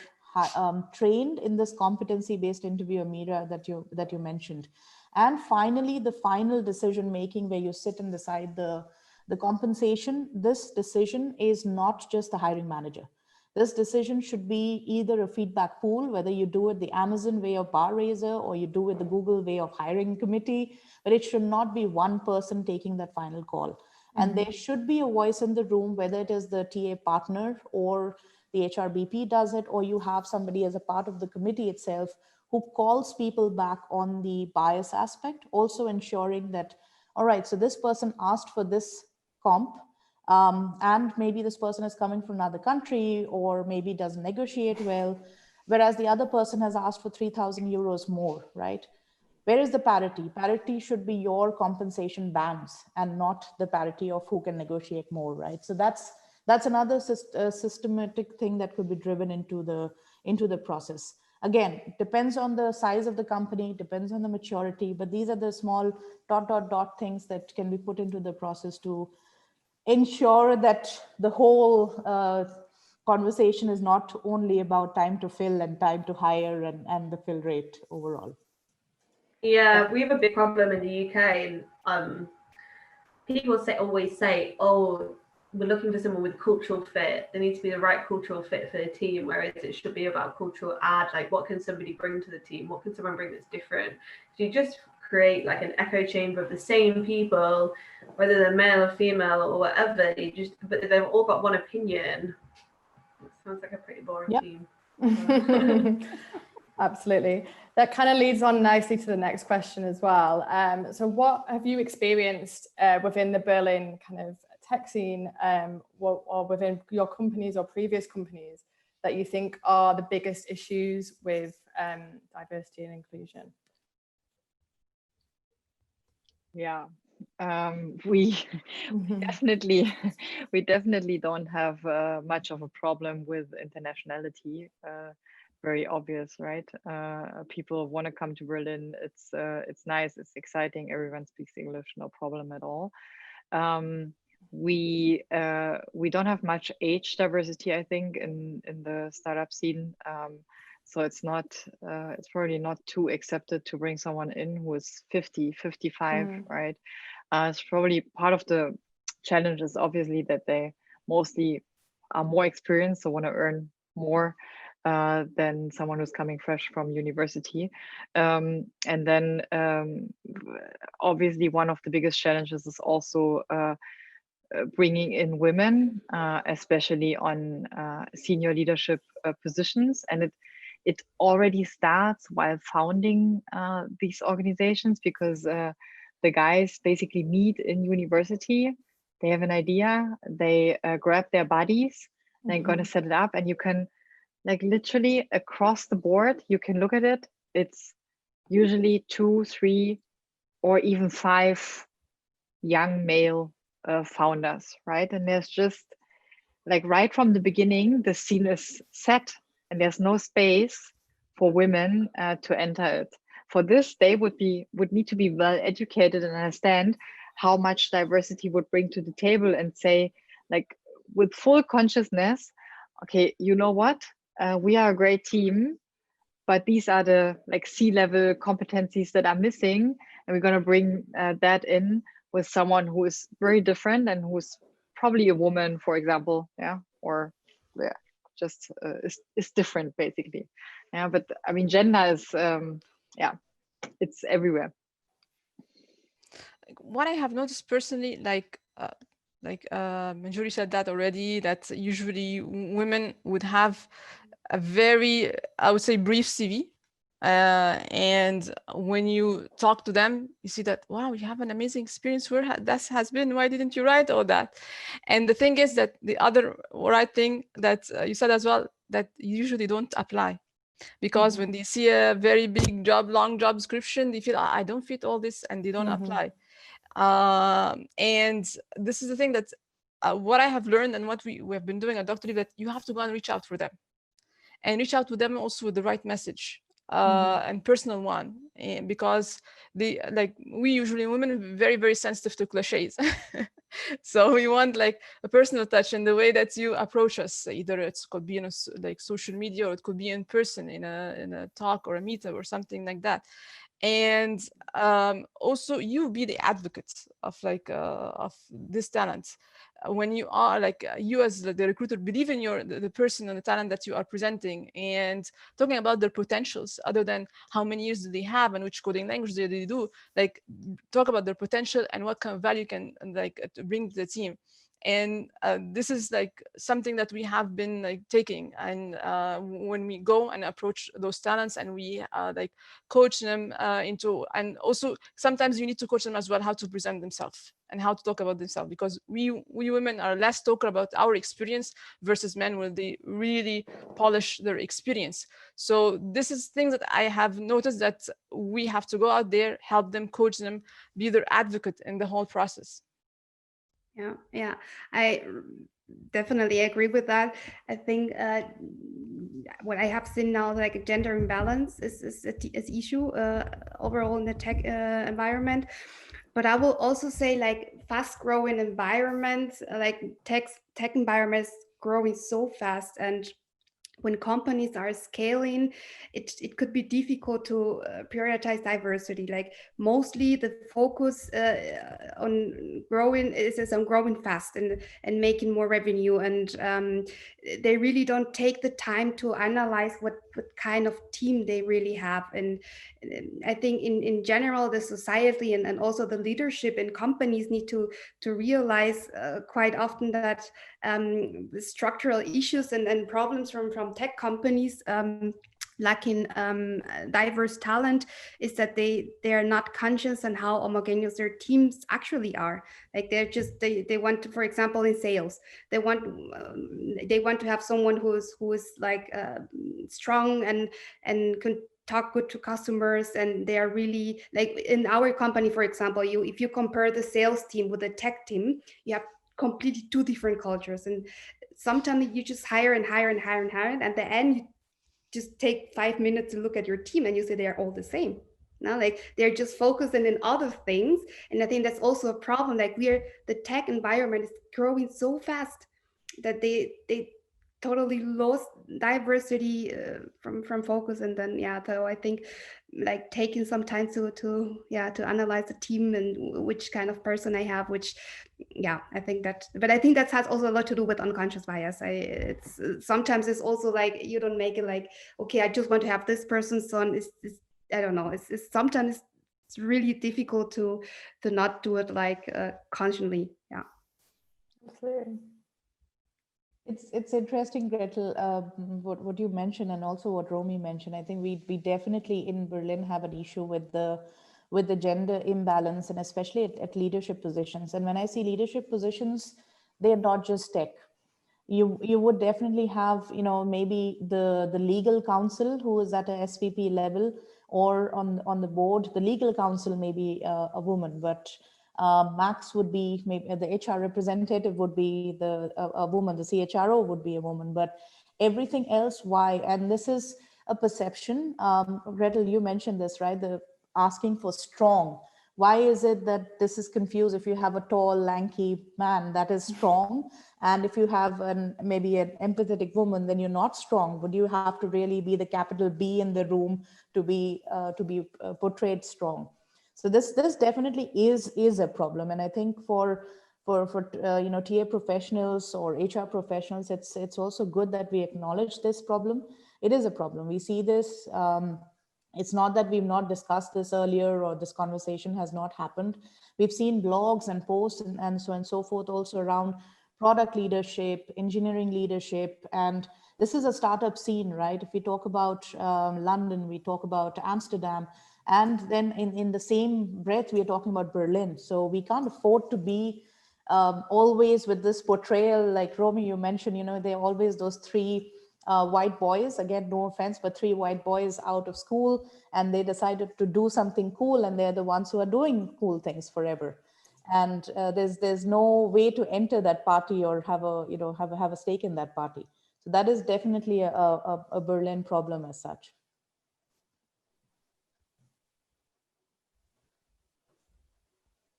S6: trained in this competency-based interview, Amira, that you mentioned. And finally, the final decision-making where you sit and decide the compensation. This decision is not just the hiring manager. This decision should be either a feedback pool, whether you do it the Amazon way of bar raiser or you do it the Google way of hiring committee, but it should not be one person taking that final call. And there should be a voice in the room, whether it is the TA partner or the HRBP does it, or you have somebody as a part of the committee itself who calls people back on the bias aspect, also ensuring that, all right, so this person asked for this comp, and maybe this person is coming from another country or maybe doesn't negotiate well, whereas the other person has asked for 3,000 euros more, right? Where is the parity? Parity should be your compensation bands and not the parity of who can negotiate more, right? So that's another systematic thing that could be driven into the process. Again, it depends on the size of the company, depends on the maturity, but these are the small ... things that can be put into the process to ensure that the whole conversation is not only about time to fill and time to hire and the fill rate overall.
S2: Yeah, we have a big problem in the UK, and people always say, oh, we're looking for someone with cultural fit. They need to be the right cultural fit for the team, whereas it should be about cultural add. Like, what can somebody bring to the team? What can someone bring that's different? So you just create like an echo chamber of the same people, whether they're male or female or whatever. But they've all got one opinion. It sounds like a pretty boring team.
S1: Absolutely. That kind of leads on nicely to the next question as well. So what have you experienced within the Berlin kind of tech scene, or within your companies or previous companies, that you think are the biggest issues with diversity and inclusion?
S7: Yeah, we definitely don't have much of a problem with internationality. Very obvious, right? People want to come to Berlin. It's nice, it's exciting. Everyone speaks English, no problem at all. We don't have much age diversity, I think, in the startup scene. So it's probably not too accepted to bring someone in who is 50, 55, right? It's probably part of the challenge is obviously that they mostly are more experienced, so want to earn more than someone who's coming fresh from university. And then obviously one of the biggest challenges is also bringing in women, especially on senior leadership positions. And it already starts while founding these organizations, because the guys basically meet in university. They have an idea, they grab their buddies, they're going to set it up, and you can, like, literally across the board, you can look at it. It's usually 2, 3, or even 5 young male founders, right? And there's just like right from the beginning, the scene is set and there's no space for women to enter it. For this, they would need to be well educated and understand how much diversity would bring to the table, and say, like, with full consciousness, okay, you know what? We are a great team, but these are the like C-level competencies that are missing, and we're going to bring that in with someone who is very different and who's probably a woman, for example, yeah, or yeah, just is different basically. Yeah, but I mean, gender is yeah, it's everywhere.
S3: What I have noticed personally, like Manjuri said that already, that usually women would have a very, I would say, brief CV. And when you talk to them, you see that, wow, you have an amazing experience. Where that has been? Why didn't you write all that? And the thing is that the other right thing that you said as well, that you usually don't apply. Because when they see a very big job, long job description, they feel, I don't fit all this, and they don't apply. And this is the thing that what I have learned and what we have been doing at Doctolib, that you have to go and reach out for them, and reach out to them also with the right message, and personal one, because we usually, women, very, very sensitive to cliches. So we want like a personal touch in the way that you approach us. Either it could be in like social media, or it could be in person in a talk or a meetup or something like that. And also you be the advocate of of this talent. When you are you as the recruiter believe in the person and the talent that you are presenting, and talking about their potentials, other than how many years do they have and which coding language do they do, like talk about their potential and what kind of value can to bring to the team. And this is like something that we have been taking, and when we go and approach those talents, and we coach them into, and also sometimes you need to coach them as well how to present themselves and how to talk about themselves, because we women are less talker about our experience versus men, where they really polish their experience. So this is things that I have noticed, that we have to go out there, help them, coach them, be their advocate in the whole process.
S5: Yeah, I definitely agree with that. I think what I have seen now, like a gender imbalance is an issue overall in the tech environment. But I will also say, like, fast growing environments, like tech environments growing so fast, and when companies are scaling, it could be difficult to prioritize diversity. Like mostly the focus on growing is on growing fast and making more revenue, and they really don't take the time to analyze what kind of team they really have. And I think in general, the society and also the leadership in companies need to realize quite often that the structural issues and problems from tech companies lacking diverse talent is that they are not conscious on how homogeneous their teams actually are. Like they want to, for example, in sales, they want to have someone who is like strong and can talk good to customers, and they are really, like in our company, for example, if you compare the sales team with the tech team, you have completely two different cultures, and sometimes you just hire and hire and hire and hire, and at the end you just take 5 minutes to look at your team and you say they're all the same. Now, like they're just focusing in other things, and I think that's also a problem. Like the tech environment is growing so fast that they totally lost diversity from focus. And then so I think like taking some time to analyze the team and which kind of person I have, which I think that, but I think that has also a lot to do with unconscious bias. It's sometimes it's also like you don't make it like, okay, I just want to have this person's son. It's I don't know, it's sometimes it's really difficult to not do it like consciously.
S1: Absolutely.
S6: It's interesting, Gretel, what you mentioned, and also what Romy mentioned. I think we definitely in Berlin have an issue with the gender imbalance, and especially at leadership positions. And when I see leadership positions, they're not just tech. You would definitely have, maybe the legal counsel who is at a SVP level, or on the board, the legal counsel may be a woman, but Max would be, maybe the HR representative would be a woman, the CHRO would be a woman, but everything else, why? And this is a perception. Gretel, you mentioned this, right? The asking for strong. Why is it that this is confused? If you have a tall, lanky man, that is strong. And if you have maybe an empathetic woman, then you're not strong. Would you have to really be the capital B in the room to be portrayed strong? So this definitely is a problem. And I think for TA professionals or HR professionals, it's also good that we acknowledge this problem. It is a problem. We see this. It's not that we've not discussed this earlier or this conversation has not happened. We've seen blogs and posts and so on and so forth also around product leadership, engineering leadership, and this is a startup scene, right? If we talk about London, we talk about Amsterdam, and then in the same breath, we're talking about Berlin. So we can't afford to be always with this portrayal, like Romy, you mentioned, they're always those three white boys, again, no offense, but three white boys out of school, and they decided to do something cool, and they're the ones who are doing cool things forever. And there's no way to enter that party or have a stake in that party. So that is definitely a Berlin problem as such.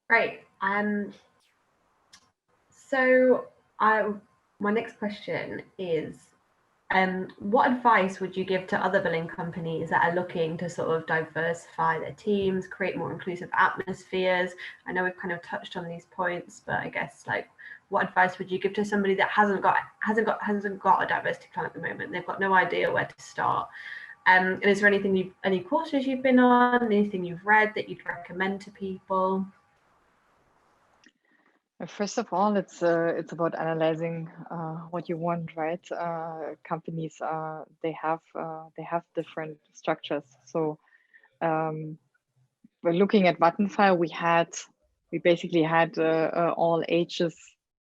S2: Great. So my next question is, what advice would you give to other billing companies that are looking to sort of diversify their teams, create more inclusive atmospheres? I know we've kind of touched on these points, but I guess like, what advice would you give to somebody that hasn't got a diversity plan at the moment? They've got no idea where to start. And is there any courses you've been on, anything you've read that you'd recommend to people?
S7: First of all, it's about analyzing what you want, right? Companies they have different structures. So we're looking at Vattenfall. We basically had all ages.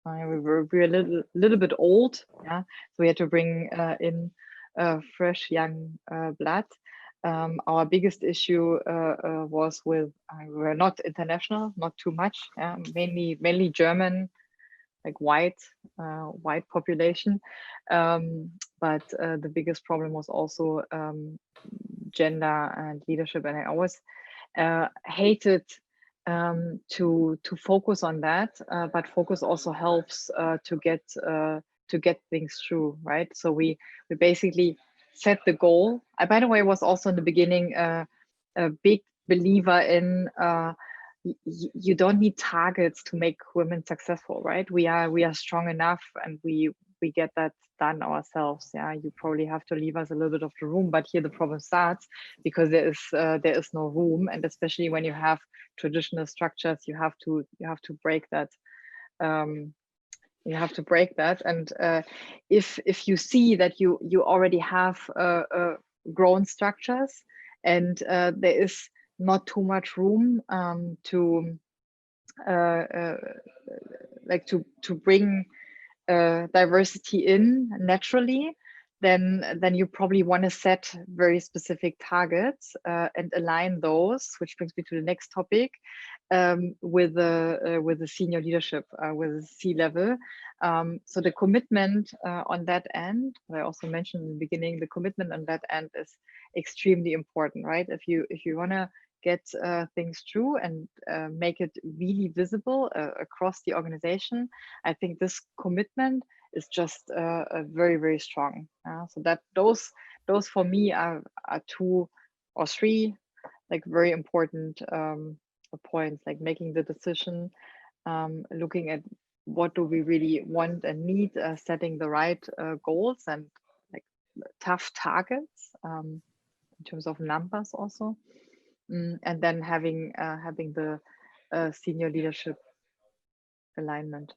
S7: We were a little bit old, yeah. So we had to bring in fresh young blood. Our biggest issue was with we're not international, not too much, mainly German, like white population. But the biggest problem was also gender and leadership, and I always hated to focus on that. But focus also helps to get things through, right? So we basically set the goal. I, by the way, was also in the beginning a big believer in you don't need targets to make women successful, right? We are strong enough, and we get that done ourselves. Yeah, you probably have to leave us a little bit of the room, but here the problem starts because there is no room, and especially when you have traditional structures, you have to break that. You have to break that, and if you see that you already have grown structures, and there is not too much room to bring diversity in naturally, then you probably want to set very specific targets and align those, which brings me to the next topic, with the senior leadership, with the C-level. So the commitment on that end, I also mentioned in the beginning, the commitment on that end is extremely important, right? If you want to get things through and make it really visible across the organization, I think this commitment is just very, very strong. So that those for me are 2 or 3 like very important points, like making the decision, looking at what do we really want and need, setting the right goals and like tough targets in terms of numbers also. And then having the senior leadership alignment.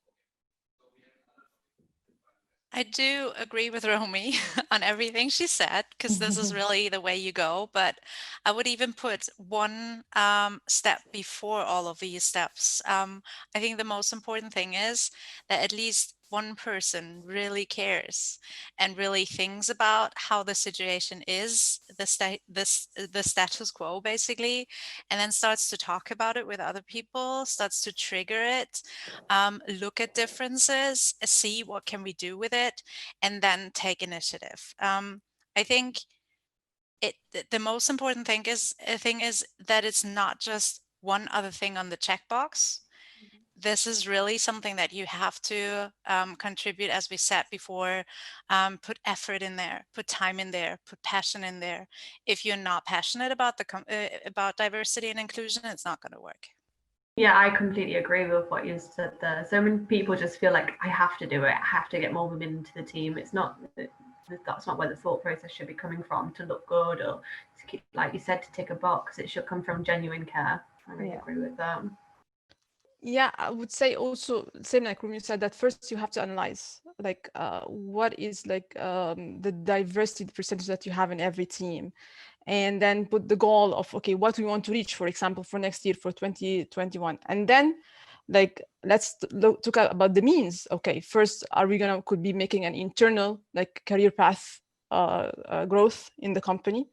S4: I do agree with Romy on everything she said, because this is really the way you go. But I would even put one step before all of these steps. I think the most important thing is that at least one person really cares and really thinks about how the situation is, the status quo basically, and then starts to talk about it with other people, starts to trigger it, look at differences, see what can we do with it, and then take initiative. I think the most important thing is that it's not just one other thing on the checkbox. This is really something that you have to contribute, as we said before, put effort in there, put time in there, put passion in there. If you're not passionate about about diversity and inclusion, it's not going to work.
S2: Yeah, I completely agree with what you said there. So many people just feel like I have to do it. I have to get more women into the team. It's not, that's not where the thought process should be coming from, to look good or to keep, like you said, to tick a box. It should come from genuine care. I really agree with that.
S3: Yeah, I would say also, same like Romy said, that first you have to analyze like what is like the diversity percentage that you have in every team, and then put the goal of, okay, what we want to reach, for example, for next year, for 2021. And then like, let's talk about the means. Okay, first, are we could be making an internal like career path growth in the company,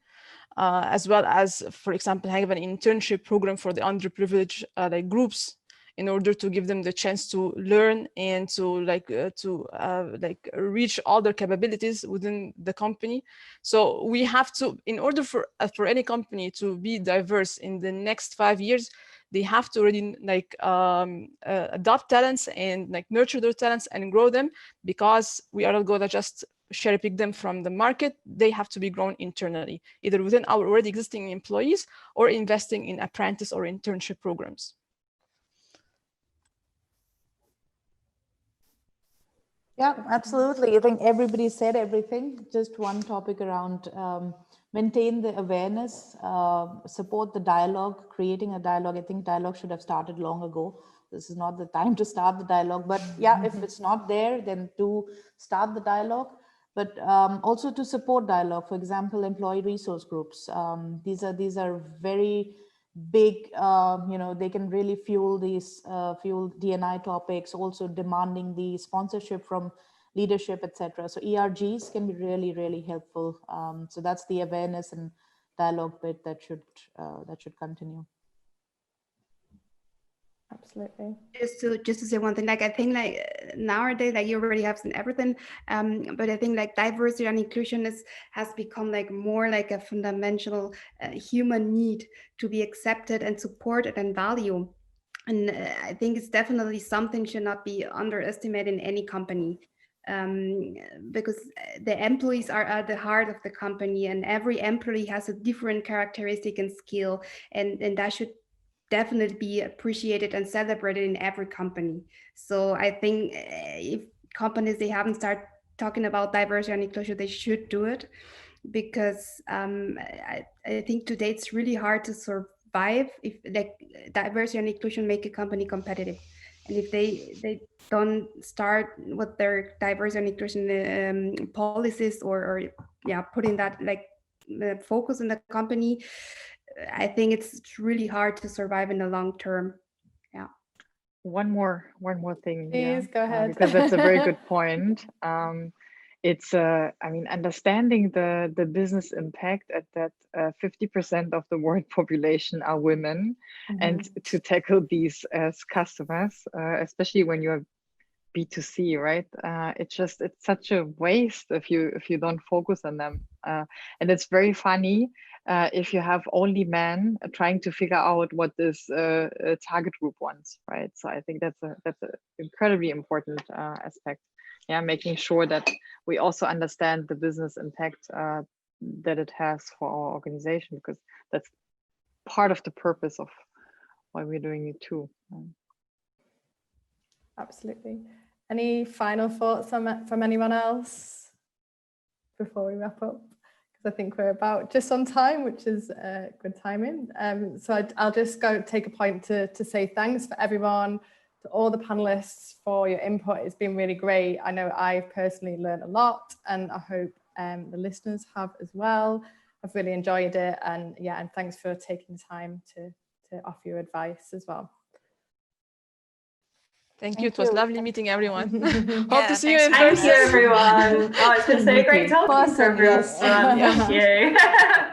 S3: as well as, for example, have an internship program for the underprivileged like groups, in order to give them the chance to learn and to reach all their capabilities within the company. So we have to, in order for any company to be diverse in the next 5 years, they have to already like adopt talents and like nurture their talents and grow them, because we are not going to just cherry pick them from the market. They have to be grown internally, either within our already existing employees or investing in apprentice or internship programs.
S6: Yeah, absolutely. I think everybody said everything. Just one topic around maintain the awareness, support the dialogue, creating a dialogue. I think dialogue should have started long ago. This is not the time to start the dialogue, but yeah, if it's not there, then do start the dialogue. But also to support dialogue, for example, employee resource groups. These are very big, they can really fuel D&I topics, also demanding the sponsorship from leadership, etc. So ERGs can be really, really helpful. So that's the awareness and dialogue bit that should continue.
S1: Absolutely.
S5: Just to say one thing, like I think like nowadays, like you already have seen everything, but I think like diversity and inclusion has become like more like a fundamental human need to be accepted and supported and valued. And I think it's definitely something should not be underestimated in any company, because the employees are at the heart of the company, and every employee has a different characteristic and skill, and that should definitely be appreciated and celebrated in every company. So I think if companies, they haven't started talking about diversity and inclusion, they should do it, because I think today it's really hard to survive if like diversity and inclusion make a company competitive. And if they don't start with their diversity and inclusion policies or putting that like focus in the company, I think it's really hard to survive in the long term. Yeah.
S7: One more thing.
S1: Please go ahead.
S7: Because that's a very good point. It's understanding the business impact at that 50% of the world population are women, and to tackle these as customers, especially when you're B2C, right? It's such a waste if you don't focus on them, and it's very funny if you have only men trying to figure out what this target group wants, right? So I think that's a incredibly important aspect. Yeah, making sure that we also understand the business impact that it has for our organization, because that's part of the purpose of why we're doing it too.
S1: Absolutely. Any final thoughts from anyone else before we wrap up? Because I think we're about just on time, which is good timing. So I'll just go take a point to say thanks for everyone, to all the panelists for your input. It's been really great. I know I've personally learned a lot, and I hope the listeners have as well. I've really enjoyed it, and thanks for taking the time to offer your advice as well.
S3: Thank you. It was lovely meeting everyone. Hope
S4: Yeah,
S3: to see you in
S2: Thank
S3: person.
S2: you, everyone. Oh, it's been so great talking to everyone.
S6: Yes.
S2: Thank you.